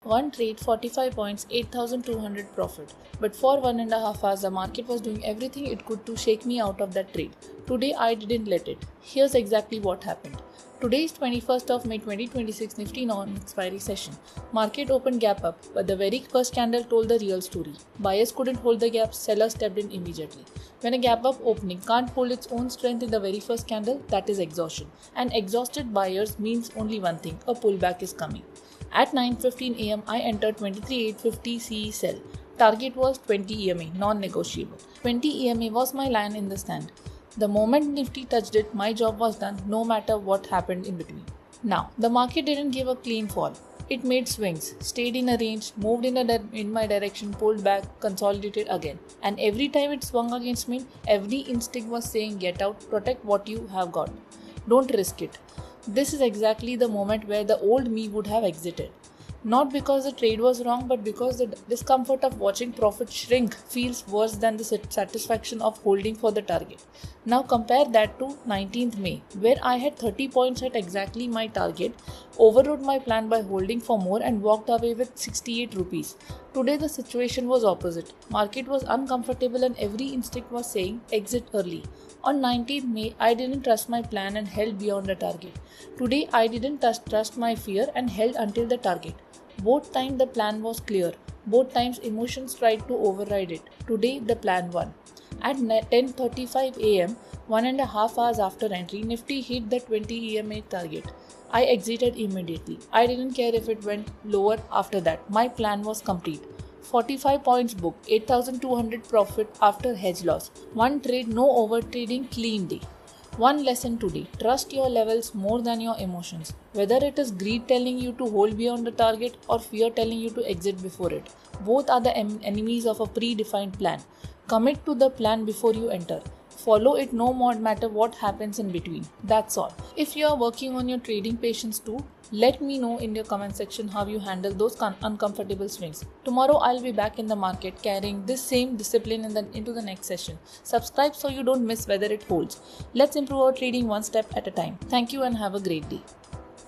One trade 45 points, 8,200 profit. But for 1.5 hours the market was doing everything it could to shake me out of that trade. Today I didn't let it. Here's exactly what happened. Today is 21st of May 2026 Nifty non-expiry session. Market opened gap up, but the very first candle told the real story. Buyers couldn't hold the gap, sellers stepped in immediately. When a gap up opening can't hold its own strength in the very first candle, that is exhaustion. And exhausted buyers means only one thing, a pullback is coming. At 9:15 am, I entered 23,850 CE sell. Target was 20 EMA, non-negotiable. 20 EMA was my line in the stand. The moment Nifty touched it, my job was done no matter what happened in between. Now, the market didn't give a clean fall. It made swings, stayed in a range, moved in my direction, pulled back, consolidated again. And every time it swung against me, every instinct was saying get out, protect what you have got. Don't risk it. This is exactly the moment where the old me would have exited. Not because the trade was wrong, but because the discomfort of watching profit shrink feels worse than the satisfaction of holding for the target. Now compare that to 19th May, where I had 30 points at exactly my target, overrode my plan by holding for more and walked away with 68 rupees. Today the situation was opposite. Market was uncomfortable and every instinct was saying exit early. On 19th May, I didn't trust my plan and held beyond the target. Today, I didn't trust my fear and held until the target. Both times the plan was clear. Both times emotions tried to override it. Today, the plan won. At 10:35 am, 1.5 hours after entry, Nifty hit the 20 EMA target. I exited immediately. I didn't care if it went lower after that. My plan was complete. 45 points booked, 8,200 profit after hedge loss. One trade, no overtrading, clean day. One lesson today, trust your levels more than your emotions. Whether it is greed telling you to hold beyond the target or fear telling you to exit before it. Both are the enemies of a predefined plan. Commit to the plan before you enter. Follow it no matter what happens in between. That's all. If you are working on your trading patience too, let me know in your comment section how you handle those uncomfortable swings. Tomorrow I'll be back in the market carrying this same discipline into the next session. Subscribe so you don't miss whether it holds. Let's improve our trading one step at a time. Thank you and have a great day.